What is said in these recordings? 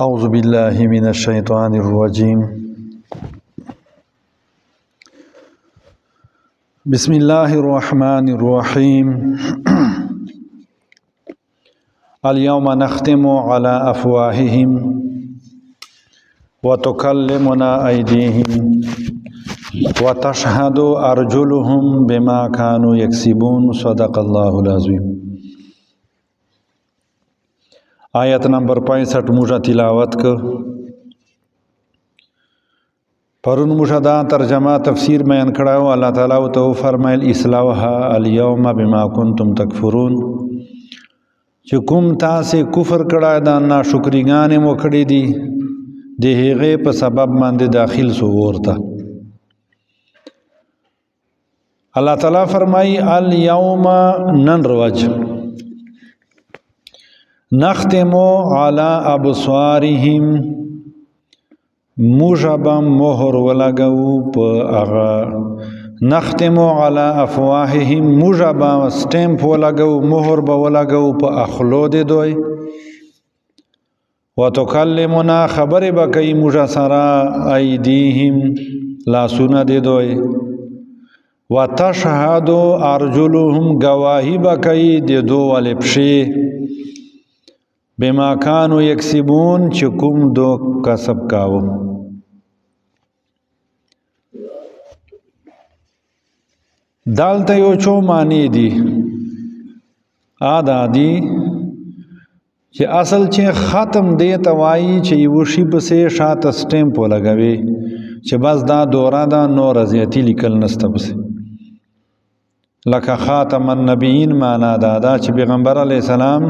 أعوذ بالله من الشيطان الرجيم. بسم الله الرحمن الرحيم. اليوم نختم على أفواههم وتكلمنا أيديهم وتشهد أرجلهم بما كانوا يكسبون. صدق الله العظيم. آیت نمبر 65 موجہ تلاوت کا پرون موجہ دا ترجمہ تفسیر میں انکڑاو. اللہ تعالیٰ تو فرمائل اصلاحها اليوم بما کنتم تکفرون، چکم تا سے کفر کڑا دا نا شکریگانے مو کڑی دی دیہیغے پا سبب مند داخل سو ورتا. اللہ تعالیٰ فرمائی اليوم نن روج نختمو علی ابصارهم، موجبا مہر ولگو پا اغا. نختمو علی افواههم، موجبا سٹیمپ ولگو مہر با ولگو پا اخلو دے دوئی. وتکلمنا خبر بکی موجا سرا ایدیهم، لا سنا دے دوئی. وتشهد ارجلهم، گواہی بکی دے دو والی پشی. بما کانوا یکسبون، چکم دو کسب کاو. دالتا یو چو معنی دی آدھا دی چی اصل چی ختم دے توائی چی یوشی بسے شاعت سٹیمپو لگوی چی بس دا دورا دا نو رضیتی لکل نستا بسے. لکا خاتم النبیین مانا دادا چی پیغمبر علیہ السلام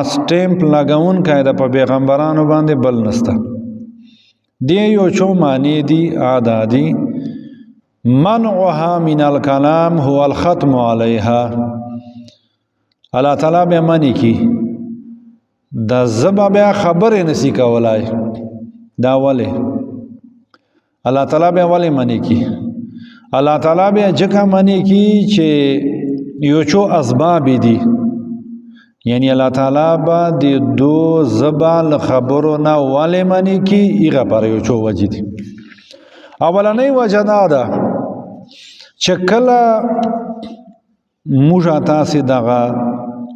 سٹیمپ لگون که دا پا پیغمبرانو بانده بل نستا. دی یو چو معنی دی آدھا دی منعها من الکلام هو الختم علیها. اللہ تعالیٰ بے منی کی دا زبا بے خبر نسی کولائی دا ولی اللہ تعالیٰ بے ولی منی کی. اللہ تعالیٰ بے جکا منی کی چے یو چو اسبابی دی، یعنی اللہ تعالیٰ با دی دو زبان خبرو نا والے منی کی ایغا پر یو چو وجی دی. اولا نئی وجہ دادا چکلا موجا تاسی داغا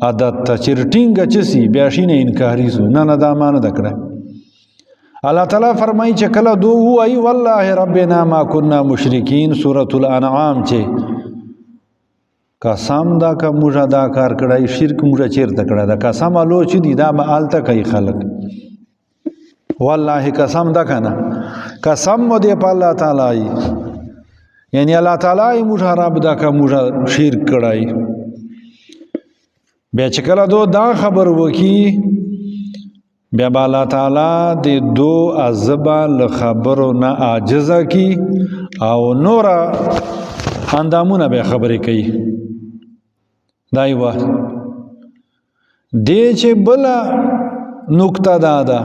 عدد تا چرٹینگا چسی بیاشین انکاری سو نا دا مانا دکڑا. اللہ تعالیٰ فرمائی چکلا دو ہوئی واللہ ربنا ما کننا مشرکین. سورة الانعام چے قسم دا کا موجا دا کار کڑائی شرک موجا چیر تکڑا دا قسم آلو چی دی دا با آلتا کئی خلق. واللہ قسم دا کنا قسم مو دے پا اللہ تعالیٰ، یعنی اللہ تعالیٰ موجا رب دا کا موجا شرک کڑائی. بیا چکلا دو دا خبر وکی بیا با اللہ تعالیٰ دے دو عذبا لخبرو نا آجزا کی او نورا اندامونا بیا خبری کئی. دائی واحد دے چے بلا نکتہ دادا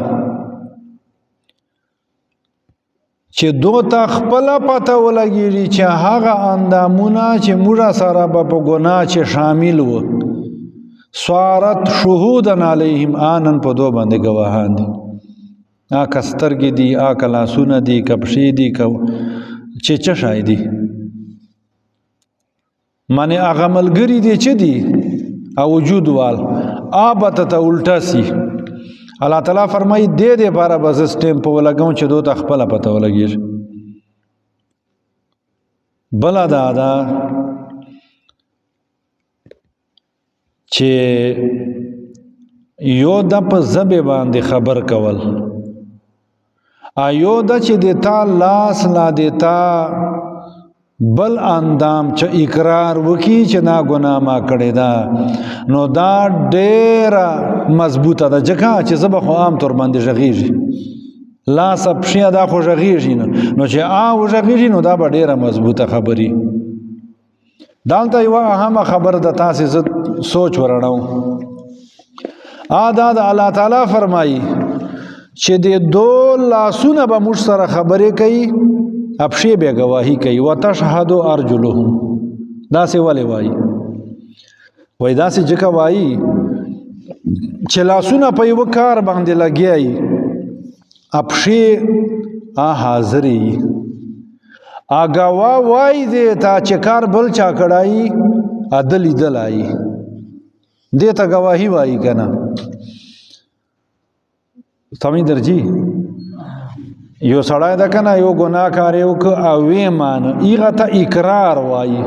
چے دو تا خپلا پتا ولگیری چے هاگا اندامونا چے موجا سارا با گناہ چے شامل و سوارت شہودن علیہم، آنن پا دو بندے گواہان دی. آکا سترگی دی، آکا لاسون دی، کپشی دی، چے چشائی دی. مانے آغا ملگری دی چے دی وجود وال آبتا تا الٹا سی. اللہ تعالیٰ فرمائی دے دے پارا بس سٹیمپو لگاؤں چے دو تا خپلا پتا لگیر. بلا دادا چے یو دا پا زبی باندے خبر کول، ایو دا چے دیتا لاس لا دیتا بل اندام چا اقرار وکی چا نا گناہ ما کڑی دا نو دا دیرا مضبوطا دا جکا چا زبا خو عام طور باندے جغیجی لا سب شیع دا خو جغیجی نو چا آو جغیجی نو دا با دیرا مضبوطا خبری. دالتا یو اہم خبر دا تاسی زد سوچ ورنو آدھا دا اللہ تعالیٰ فرمائی چے دے دو لاسون با مجھ سر خبری کئی ابشی بے گواہی کئی. وتشہد ارجلهم، دا سے والے وائی وی دا سے جکا وائی چه لاسونه په یو کار باندې لګیای اپشی حاضری آگاوا وائی دیتا چکار بل چا کڑائی عدلی دل آئی دیتا گواہی وائی کنا سمجھ درجی یو سڑای دا کنا یو گناہ کاریو که اوی مان ایغا تا اقرار وائی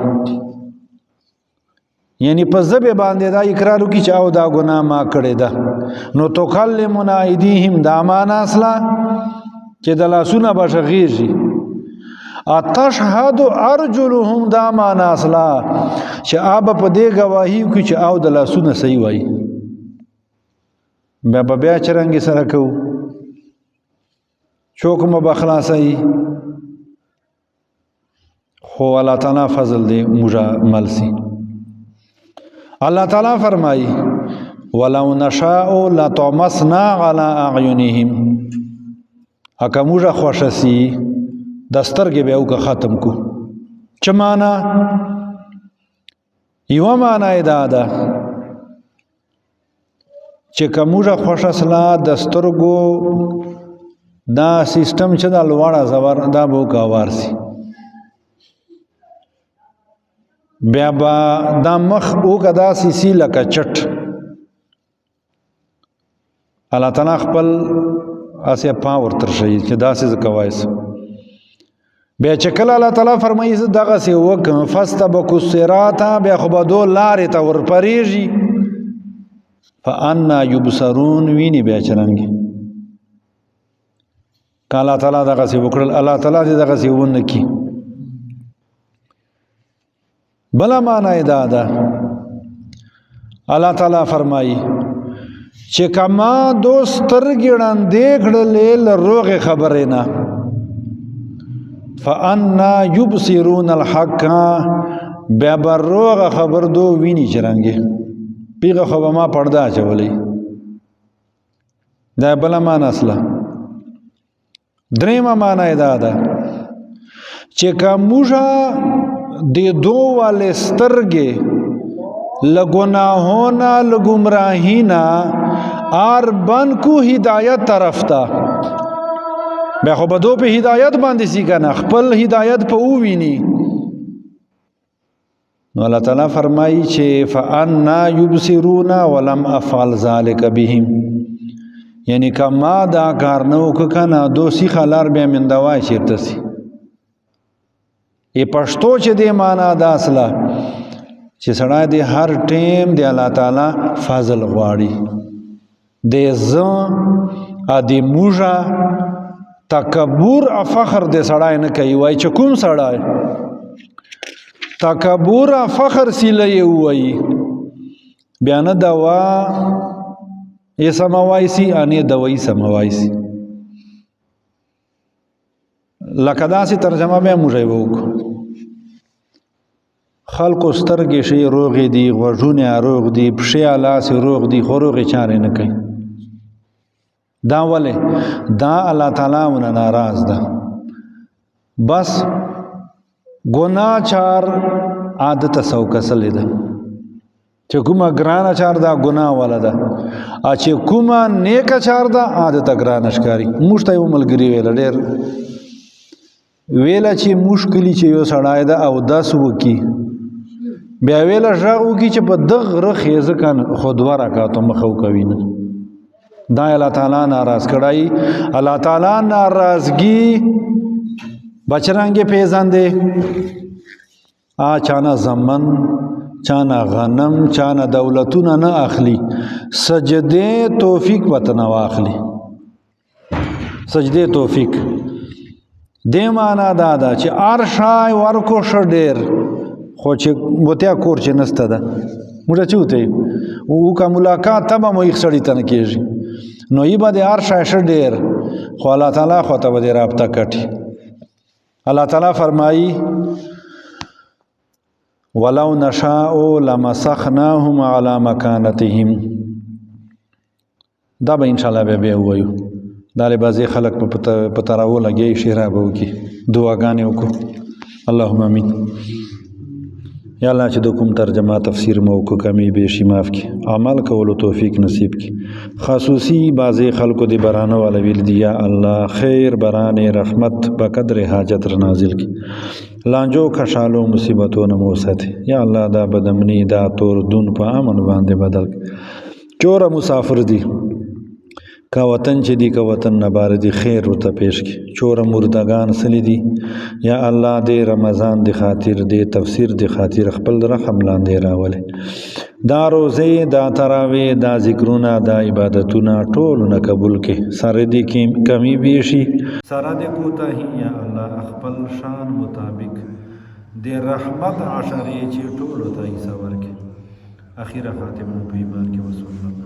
یعنی پا زب باندے دا اقرارو کی چاو دا گناہ ما کڑے دا نو تو کلمنا ایدیہم دا مانا اصلا چه دلا سونا باشغیجی اتشهد ارجلهم دا مانا اصلا چه آبا پا دے گواہیو کی چه آو دلا سونا صحیح وائی بیا چرنگی سرکو چوکم بخلاصی خو اللہ تعالیٰ فضل دے مجا ملسی اللہ تعالیٰ فرمائی وَلَوْ نَشَاءُ لَطَمَسْنَا عَلَىٰ أَعْيُنِهِمْ اکا مجا خوشسی دستر کے بیاو کا ختم کو چمانا یو مانا دادا چکا مجا خوشسلا دستر گو دا سیسٹم چه دا لوارا زور دا بو کا وارسی بیا با دا مخ او کا دا سیسی لکا چٹ اللہ تعالیٰ خپل آسی پاور ترشید چه دا سیز کوایس بیا چکل اللہ تعالیٰ فرمائی دغه سی وکم فاستبقوا الصراط بیا خو به دو لارې ته ورپریږي فانا یبصرون ویني بیا چرنګي که اللہ تعالیٰ دغه سی وکړل اللہ تعالیٰ دې دغه سی ونه کی بلا معنی دا ده اللہ تعالیٰ فرمائی چې کما دوستر ګړن دیکړلې لروغ خبرې نه فانا یبصرون الحق بیا بروغ خبر دو ویني چرنګي پیغه خو ما پردا چولې دا بل معنا اصله درېما معنا دا ده چې کومه د دو والے سترګې لګناهونه لګمراهینا ار بن کو ہدایت طرف تا بیا خو بدو په ہدایت باندې سی کنه خپل ہدایت په وویني نو الله تعالی فرمایي چې فانا یبصرون ولم افعل ذلك بهم یعنی کما دا کار نو کنه دوسی خلار بیا مندوای چیرته سی ای پښتو چې دی معنا دا اصله چې سړی دی هر ټیم دی الله تعالی فضل غواړي د ز ادي موجا تکبر او فخر دې سړای نه کوي وای چې کوم سړای تکبر او فخر سیلې وای بیان دوا یې سموایسي اني دوی سموایسي لکه داسې ترجمه به موږ وکړو خلق سترګې شي روغ دي غوږونه روغ دي پښې لاس روغ دي خو روغ چارې نه کوي دا ولی دا اللہ تعالیٰ انہا ناراض دا بس گناہ چار عادت سو کسلی دا چه کما گرانا چار دا گناہ والا دا چه کما نیکا چار دا عادت گرانشکاری مشتا یو ملگری ویلا دیر ویلا چه مشکلی چه یو سڑای دا او دس وکی بیا ویلا شاقو کی چه پا دغ رخیز کن خودوا رکاتو مخو کوین دا اللہ تعالیٰ ناراض کرائی اللہ تعالیٰ ناراضگی بچرانگے پیزان دے چانا زمن چانا غنم چانا دولتونا نا اخلی سجدے توفیق وطنا واخلی سجدے توفیق دے مانا دادا چی آرشای ورکو شدیر خو چی بوتیا کور چی نستا دا مجھا چوتے او کا ملاقات تبا مو ایک سڑی تنکیجی نو ای با دی آرشای شدیر خو اللہ تعالیٰ خو تبا دی رابطہ کٹی اللہ تعالیٰ فرمائی وَلَوْ نَشَاءُ لَمَسَخْنَاهُمْ عَلَى مَكَانَتِهِمْ دا با انشاءاللہ بے بے ہوئیو دالے بازی خلق پتراو لگے شیرہ باو کی دعا گانے کو اللہم امین یا الله چې د کوم ترجمه تفسیر مو کو کمی بیشي معاف کی عمل کولو توفیق نصیب کی خصوصی بعضی خلکو دی برانه والا ویل دی یا الله خیر بران رحمت بقدر حاجت را نازل کی لانجو کشالو مصیبتو نمو ساتي یا الله دا بدمنی دا تور دون په امن باندې بدل چور مسافر دی کا وطن چې دی کا وطن نبار دی خیر ورته پیش کی چور مردگان سلی دی یا الله دې رمضان دی خاطر دې تفسیر دی خاطر خپل رحم لاندې راولې دا روزه دا تراوی دا ذکرونه دا عبادتونه ټول نه قبول کې سره دې کې کمی بیشي سره دې کوتاهی یا الله خپل شان مطابق دې رحمت عشری چې ټول ته حساب ورکې اخیره خاتمه په ایمان کې وصلی